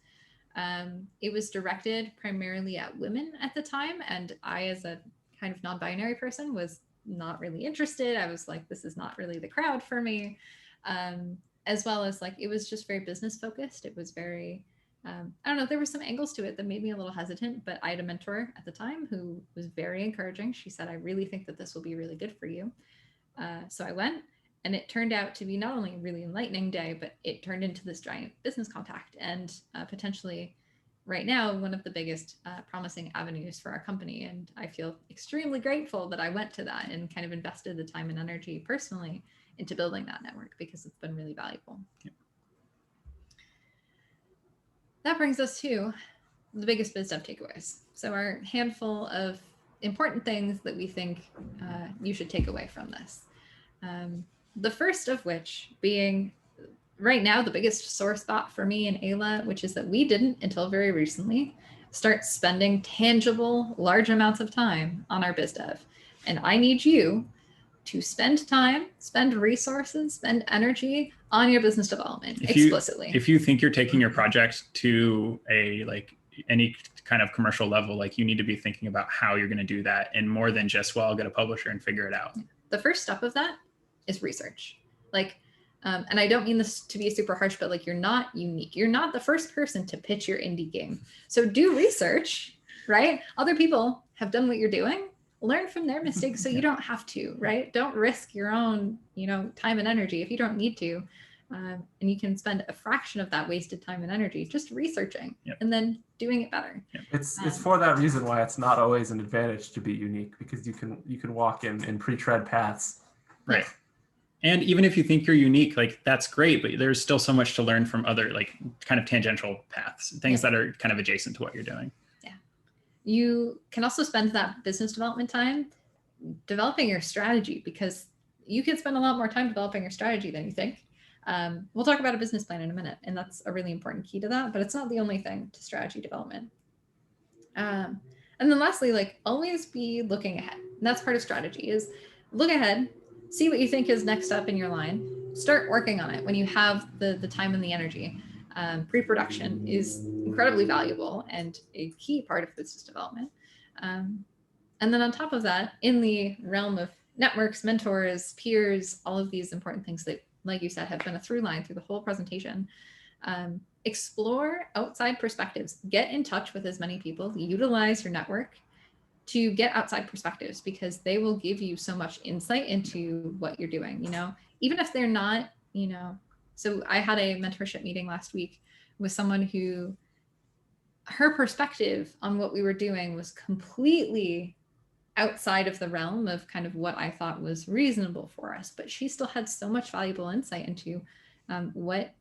It was directed primarily at women at the time, and I, as a kind of non-binary person, was not really interested. I was like, this is not really the crowd for me. As well as like, it was just very business focused. It was very, I don't know, there were some angles to it that made me a little hesitant, but I had a mentor at the time who was very encouraging. She said, I really think that this will be really good for you. So I went, and it turned out to be not only a really enlightening day, but it turned into this giant business contact, and potentially right now, one of the biggest promising avenues for our company. And I feel extremely grateful that I went to that and kind of invested the time and energy personally into building that network, because it's been really valuable. Yep. That brings us to the biggest BizDev takeaways. So our handful of important things that we think you should take away from this. The first of which being right now the biggest sore spot for me and Ayla, which is that we didn't until very recently start spending tangible large amounts of time on our BizDev. And I need you to spend time, spend resources, spend energy on your business development explicitly. If you think you're taking your project to a like any kind of commercial level, like you need to be thinking about how you're going to do that, and more than just, well, I'll get a publisher and figure it out. The first step of that is research. Like, and I don't mean this to be super harsh, but like, you're not unique. You're not the first person to pitch your indie game. So do research, right? Other people have done what you're doing. Learn from their mistakes so you don't have to, right? Don't risk your own, time and energy if you don't need to. And you can spend a fraction of that wasted time and energy just researching and then doing it better. It's for that reason why it's not always an advantage to be unique, because you can walk in pre-tread paths. Right. And even if you think you're unique, like that's great, but there's still so much to learn from other like kind of tangential paths, things that are kind of adjacent to what you're doing. Yeah. You can also spend that business development time developing your strategy, because you can spend a lot more time developing your strategy than you think. We'll talk about a business plan in a minute, and that's a really important key to that, but it's not the only thing to strategy development. And then lastly, like always be looking ahead. And that's part of strategy, is look ahead, see what you think is next up in your line, start working on it when you have the time and the energy. Pre-production is incredibly valuable and a key part of business development. And then on top of that, in the realm of networks, mentors, peers, all of these important things that, like you said, have been a through line through the whole presentation. Explore outside perspectives. Get in touch with as many people. Utilize your network to get outside perspectives, because they will give you so much insight into what you're doing, even if they're not, So I had a mentorship meeting last week with someone who, her perspective on what we were doing was completely outside of the realm of kind of what I thought was reasonable for us, but she still had so much valuable insight into what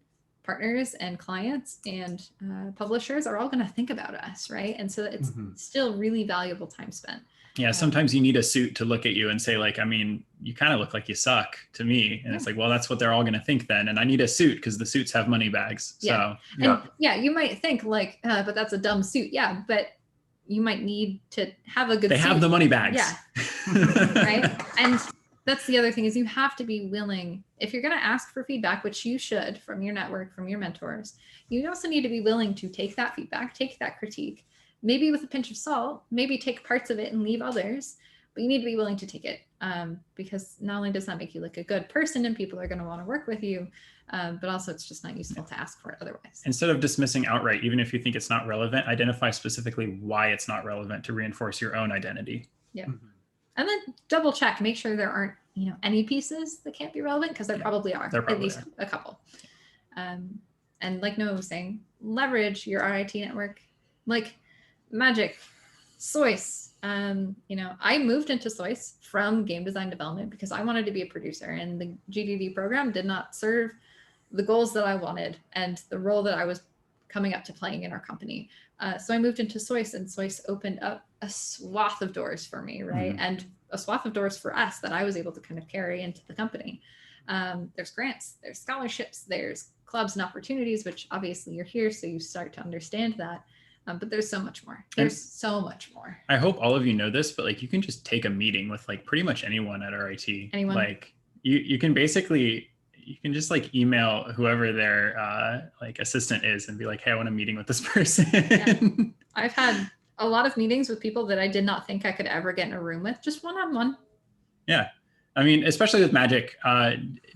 partners and clients and publishers are all going to think about us, right? And so it's still really valuable time spent. Yeah, sometimes you need a suit to look at you and say, like, I mean, you kind of look like you suck to me. And it's like, well, that's what they're all going to think then. And I need a suit because the suits have money bags. Yeah. So and you might think like, but that's a dumb suit. Yeah, but you might need to have a good They suit. have the money bags. Yeah. Right. And that's the other thing, is you have to be willing, if you're going to ask for feedback, which you should from your network, from your mentors, you also need to be willing to take that feedback, take that critique, maybe with a pinch of salt, maybe take parts of it and leave others, but you need to be willing to take it, because not only does that make you like a good person and people are going to want to work with you, but also it's just not useful to ask for it otherwise. Instead of dismissing outright, even if you think it's not relevant, identify specifically why it's not relevant to reinforce your own identity. Mhm. And then double check, make sure there aren't, any pieces that can't be relevant, because there Yeah, probably are, there at probably least a couple. And like Noah was saying, leverage your RIT network, like Magic, Soyce. I moved into Soyce from game design development because I wanted to be a producer, and the GDD program did not serve the goals that I wanted and the role that I was coming up to playing in our company. So I moved into Soyce, and Soyce opened up a swath of doors for me, right? Mhm. And a swath of doors for us that I was able to kind of carry into the company. There's grants, there's scholarships, there's clubs and opportunities, which obviously you're here, so you start to understand that. But there's so much more. There's so much more. I hope all of you know this, but like you can just take a meeting with like pretty much anyone at RIT. Anyone. Like you can basically, you can just like email whoever their like assistant is and be like, hey, I want a meeting with this person. Yeah. I've had a lot of meetings with people that I did not think I could ever get in a room with, just one-on-one. Yeah. I mean, especially with Magic,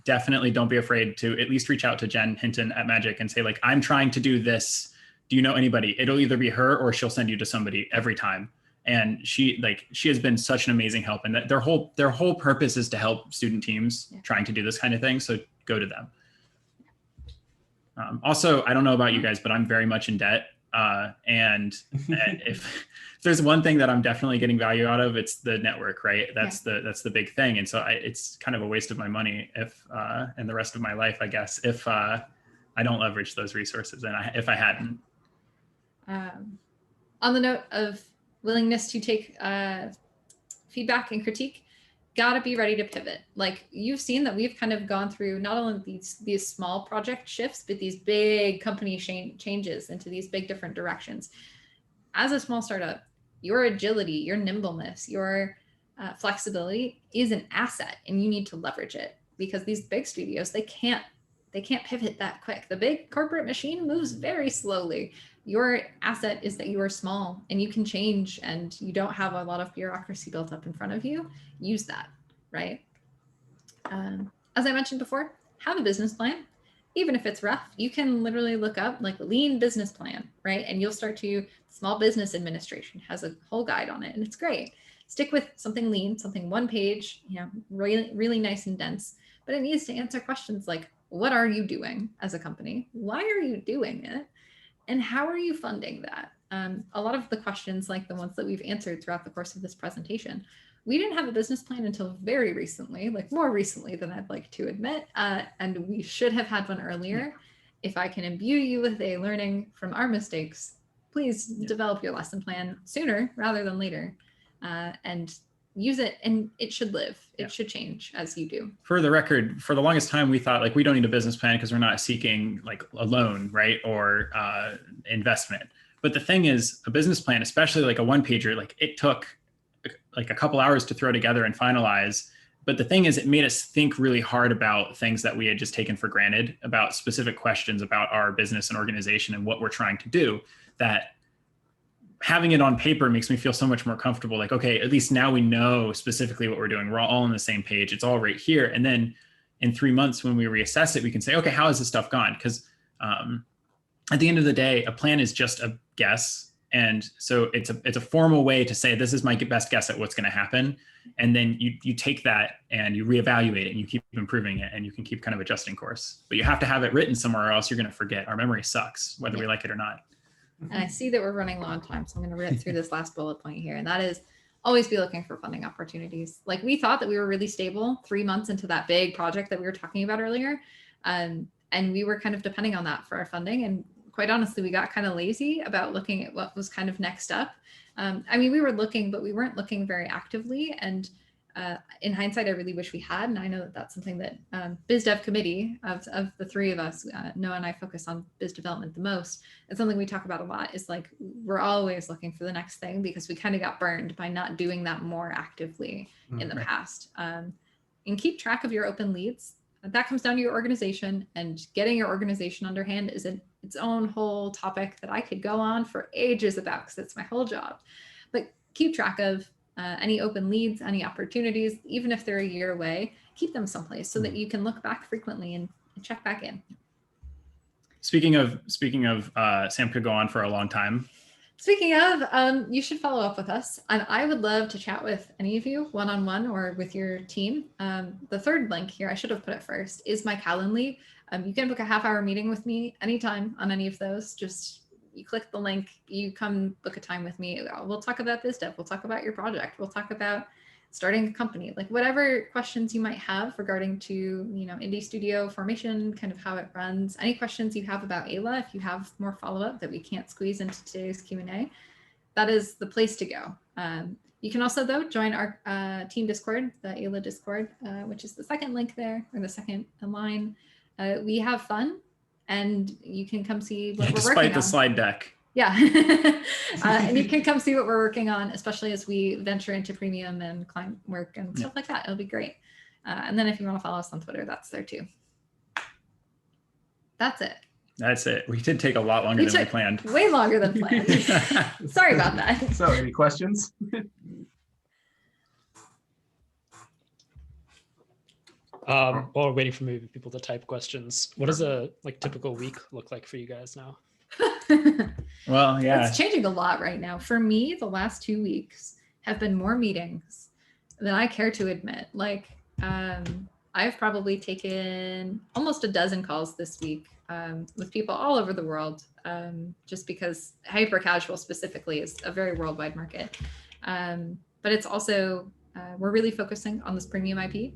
definitely don't be afraid to at least reach out to Jen Hinton at Magic and say like, I'm trying to do this. Do you know anybody? It'll either be her or she'll send you to somebody every time. And she has been such an amazing help. And that their whole purpose is to help student teams trying to do this kind of thing. So go to them. Also, I don't know about you guys, but I'm very much in debt. And if there's one thing that I'm definitely getting value out of, it's the network, right? That's the big thing. And so it's kind of a waste of my money if and the rest of my life, I guess, if I don't leverage those resources, and if I hadn't. On the note of willingness to take feedback and critique, gotta be ready to pivot. Like you've seen that we've kind of gone through not only these small project shifts, but these big company changes into these big different directions. As a small startup, your agility, your nimbleness, your flexibility is an asset, and you need to leverage it, because these big studios, they can't pivot that quick. The big corporate machine moves very slowly. Your asset is that you are small and you can change, and you don't have a lot of bureaucracy built up in front of you. Use that, right? As I mentioned before, have a business plan. Even if it's rough, you can literally look up like lean business plan, right? And you'll start to, Small Business Administration has a whole guide on it, and it's great. Stick with something lean, something one page, really, really nice and dense, but it needs to answer questions like, what are you doing as a company? Why are you doing it? And how are you funding that? A lot of the questions, like the ones that we've answered throughout the course of this presentation, we didn't have a business plan until very recently, like more recently than I'd like to admit. And we should have had one earlier. If I can imbue you with a learning from our mistakes, please develop your lesson plan sooner rather than later, and use it, and it should live. It should change as you do. For the record, for the longest time, we thought like we don't need a business plan because we're not seeking like a loan, right? Or investment. But the thing is, a business plan, especially like a one pager, like it took like a couple hours to throw together and finalize. But the thing is, it made us think really hard about things that we had just taken for granted, about specific questions about our business and organization and what we're trying to do, that having it on paper makes me feel so much more comfortable. Like, okay, at least now we know specifically what we're doing. We're all on the same page. It's all right here. And then in 3 months, when we reassess it, we can say, okay, how has this stuff gone? Because at the end of the day, a plan is just a guess. And so it's a formal way to say, this is my best guess at what's going to happen. And then you take that and you reevaluate it and you keep improving it, and you can keep kind of adjusting course. But you have to have it written somewhere, or else you're going to forget. Our memory sucks, whether we like it or not. And I see that we're running low on time, so I'm going to rip through this last bullet point here. And that is, always be looking for funding opportunities. Like we thought that we were really stable 3 months into that big project that we were talking about earlier. And we were kind of depending on that for our funding. And quite honestly, we got kind of lazy about looking at what was kind of next up. I mean, we were looking, but we weren't looking very actively. And in hindsight, I really wish we had. And I know that that's something that biz dev committee of the three of us, Noah and I focus on biz development the most. It's something we talk about a lot, is like, we're always looking for the next thing, because we kind of got burned by not doing that more actively in the past. And keep track of your open leads. That comes down to your organization, and getting your organization underhand is its own whole topic that I could go on for ages about, because it's my whole job. But keep track of Any open leads, any opportunities, even if they're a year away, keep them someplace so that you can look back frequently and check back in. Speaking of, Sam could go on for a long time. Speaking of, you should follow up with us. And I would love to chat with any of you one-on-one or with your team. The third link here, I should have put it first, is my Calendly. You can book a half-hour meeting with me anytime on any of those. Just you click the link, you come book a time with me. We'll talk about biz dev. We'll talk about your project. We'll talk about starting a company, like whatever questions you might have regarding to, you know, indie studio formation, kind of how it runs. Any questions you have about Ayla, if you have more follow-up that we can't squeeze into today's Q&A, that is the place to go. You can also, though, join our team Discord, the Ayla Discord, which is the second link there, or the second line. We have fun, and you can come see what we're working on. Despite the slide deck. Yeah. And you can come see what we're working on, especially as we venture into premium and client work and stuff like that. It'll be great. And then if you want to follow us on Twitter, that's there too. That's it. That's it. We did take a lot longer than we planned. Way longer than planned. Sorry about that. So any questions? While we're waiting for maybe people to type questions, what does a typical week look like for you guys now? Well, yeah. It's changing a lot right now. For me, the last 2 weeks have been more meetings than I care to admit. I've probably taken almost a dozen calls this week with people all over the world, just because hyper casual specifically is a very worldwide market. But it's also, we're really focusing on this premium IP.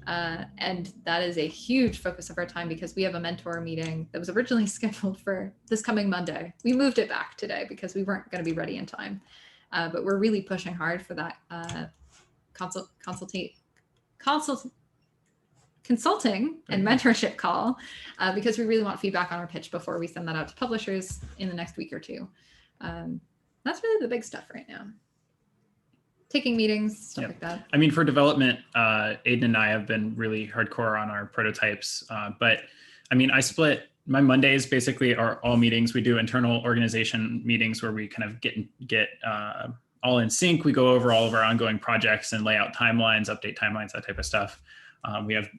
And that is a huge focus of our time because we have a mentor meeting that was originally scheduled for this coming Monday. We moved it back today because we weren't going to be ready in time. But we're really pushing hard for that consulting and mentorship call because we really want feedback on our pitch before we send that out to publishers in the next week or two. That's really the big stuff right now. Taking meetings, stuff like that. I mean, for development, Aiden and I have been really hardcore on our prototypes. But I mean, I split my Mondays basically are all meetings. We do internal organization meetings where we kind of get all in sync. We go over all of our ongoing projects and lay out timelines, update timelines, that type of stuff.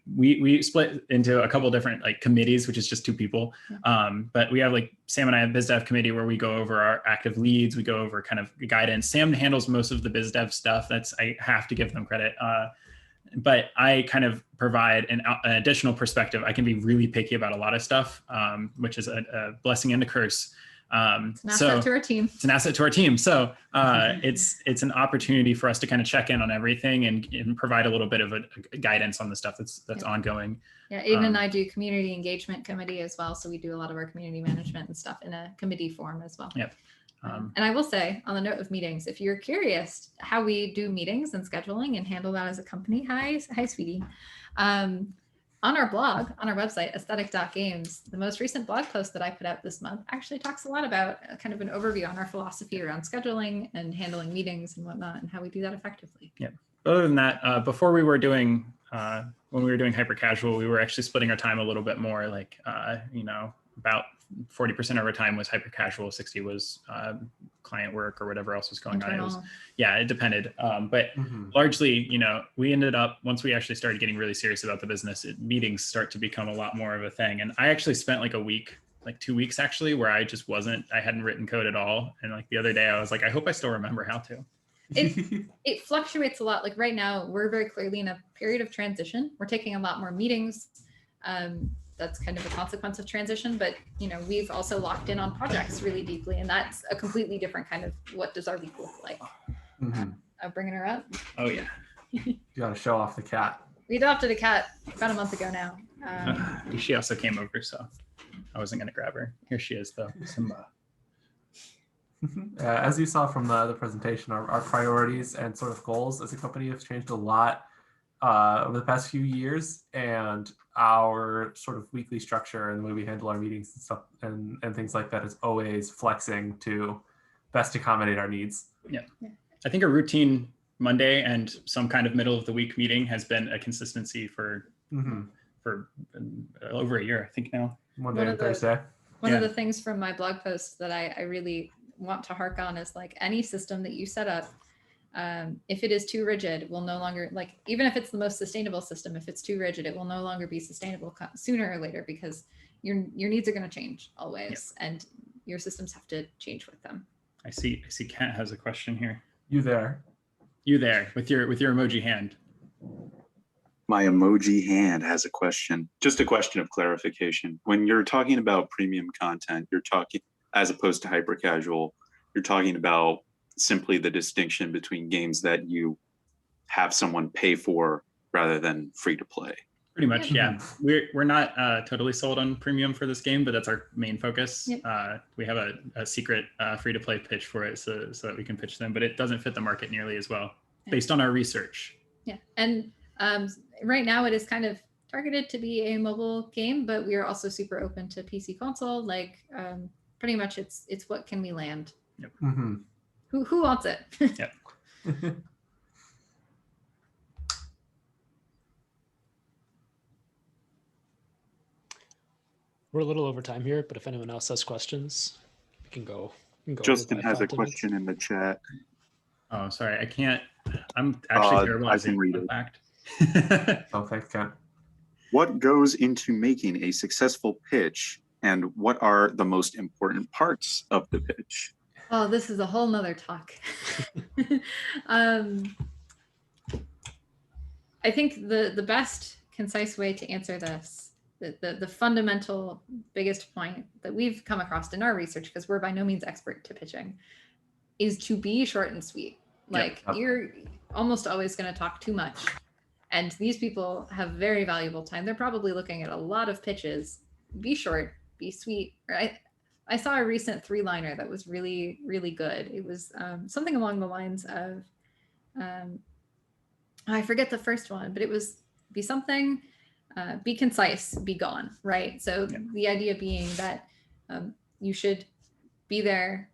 We split into a couple different committees, which is just 2 people. But we have Sam and I have biz dev committee where we go over our active leads. We go over kind of guidance. Sam handles most of the biz dev stuff. I have to give them credit. But I kind of provide an additional perspective. I can be really picky about a lot of stuff, which is a blessing and a curse. It's an asset to our team. It's an asset to our team. So it's an opportunity for us to kind of check in on everything and provide a little bit of a guidance on the stuff that's ongoing. Yeah, Aiden and I do community engagement committee as well. So we do a lot of our community management and stuff in a committee form as well. Yep. And I will say on the note of meetings, if you're curious how we do meetings and scheduling and handle that as a company, hi sweetie. On our blog, on our website, aesthetic.games, the most recent blog post that I put out this month actually talks a lot about kind of an overview on our philosophy around scheduling and handling meetings and whatnot and how we do that effectively. Yeah. Other than that, before we were doing, when we were doing hyper casual, we were actually splitting our time a little bit more, about 40% of our time was hyper casual, 60 was client work or whatever else was going on. It was, it depended. But largely, we ended up, once we actually started getting really serious about the business, meetings start to become a lot more of a thing. And I actually spent a week, 2 weeks actually, where I hadn't written code at all. And the other day I was like, I hope I still remember how to. It fluctuates a lot. Right now, we're very clearly in a period of transition. We're taking a lot more meetings. That's kind of a consequence of transition, but we've also locked in on projects really deeply, and that's a completely different kind of what does our week look like. I'm bringing her up. Oh yeah. You gotta show off the cat. We adopted a cat about a month ago now. She also came over, so I wasn't gonna grab her. Here she is though, Simba. As you saw from the presentation, our priorities and sort of goals as a company have changed a lot over the past few years, and our sort of weekly structure and the way we handle our meetings and stuff and things like that is always flexing to best accommodate our needs. Yeah. I think a routine Monday and some kind of middle of the week meeting has been a consistency for over a year, I think now. Monday and Thursday. One of the things from my blog post that I really want to hark on is any system that you set up, If it is too rigid, we'll no longer, like, even if it's the most sustainable system, if it's too rigid, it will no longer be sustainable sooner or later, because your needs are going to change always, and your systems have to change with them. I see Kent has a question here. You there? You there with your emoji hand. My emoji hand has a question, just a question of clarification. When you're talking about premium content, you're talking, as opposed to hyper casual, you're talking about simply the distinction between games that you have someone pay for rather than free to play. Pretty much, yeah. We're not totally sold on premium for this game, but that's our main focus. Yep. We have a secret free to play pitch for it, so that we can pitch them, but it doesn't fit the market nearly as well, based on our research. Yeah, and right now it is kind of targeted to be a mobile game, but we are also super open to PC console. Like, pretty much, it's what can we land? Yep. Mm-hmm. Who wants it? Yep. We're a little over time here, but if anyone else has questions, we can go. Justin over by has a 5 minutes. question in the chat. Oh, sorry, I can't. I'm actually terrible I at can read saying it. fact. Oh, thanks, Ken. What goes into making a successful pitch, and what are the most important parts of the pitch? Oh, this is a whole nother talk. I think the best concise way to answer this, the fundamental biggest point that we've come across in our research, because we're by no means expert to pitching, is to be short and sweet. Like, you're almost always going to talk too much. And these people have very valuable time. They're probably looking at a lot of pitches. Be short, be sweet. I saw a recent 3-liner that was really, really good. It was something along the lines of, I forget the first one, but it was be something, be concise, be gone, right? So the idea being that you should be there,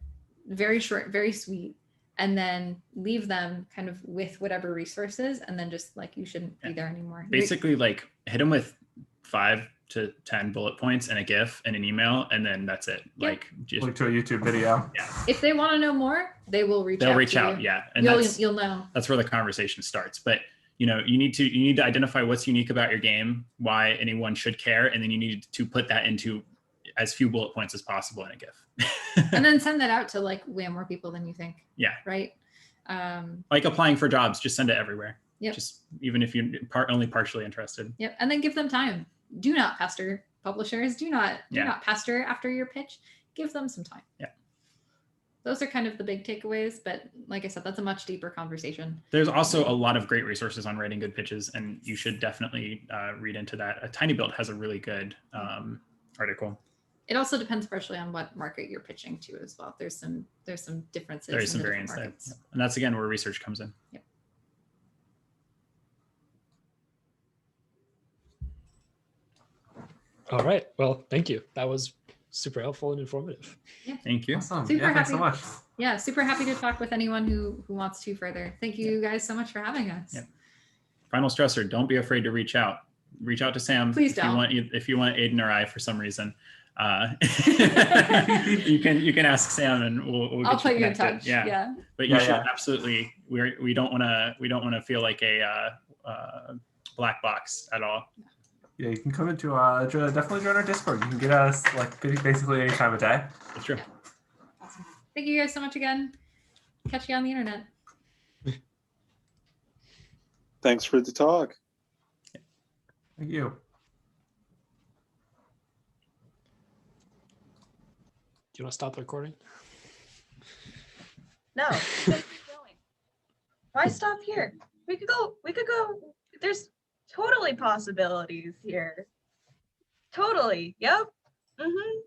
very short, very sweet, and then leave them kind of with whatever resources, and then just like, you shouldn't be there anymore. Basically, like, hit them with 5 to 10 bullet points and a GIF and an email, and then that's it. Yeah. Like, just Link to a YouTube video. If they want to know more, they will reach out. they'll reach to out, you. yeah, and You'll know. that's where the conversation starts. But you need to identify what's unique about your game, why anyone should care, and then you need to put that into as few bullet points as possible in a GIF. And then send that out to like way more people than you think. Yeah. Right. Like applying for jobs, just send it everywhere. Yep. Just even if you're only partially interested. Yep. And then give them time. Do not pester publishers. Do not pester after your pitch. Give them some time. Yeah. Those are kind of the big takeaways, but like I said, that's a much deeper conversation. There's also a lot of great resources on writing good pitches, and you should definitely read into that. A Tiny Build has a really good article. It also depends partially on what market you're pitching to as well. There's some differences. There is some in the variance different there. markets. And that's, again, where research comes in. Yep. All right. Well, thank you. That was super helpful and informative. Thank you. Awesome. Super Yeah, thanks so happy. much. Yeah, super happy to talk with anyone who wants to further. Thank you guys so much for having us. Yep. Final stressor, don't be afraid to reach out. Reach out to Sam. Please if don't. If you want Aiden or I for some reason. You can ask Sam, and we'll I'll get put you in connected. touch. Yeah. Yeah. But you Yeah, should yeah. absolutely. We don't want to feel like a black box at all. Yeah, you can come into definitely join our Discord. You can get us like basically any time of day. It's true. Awesome. Thank you guys so much again. Catch you on the internet. Thanks for the talk. Thank you. Do you want to stop the recording? No, keep going. Why stop here? We could go. There's totally possibilities here. Totally. Yep. Mm-hmm.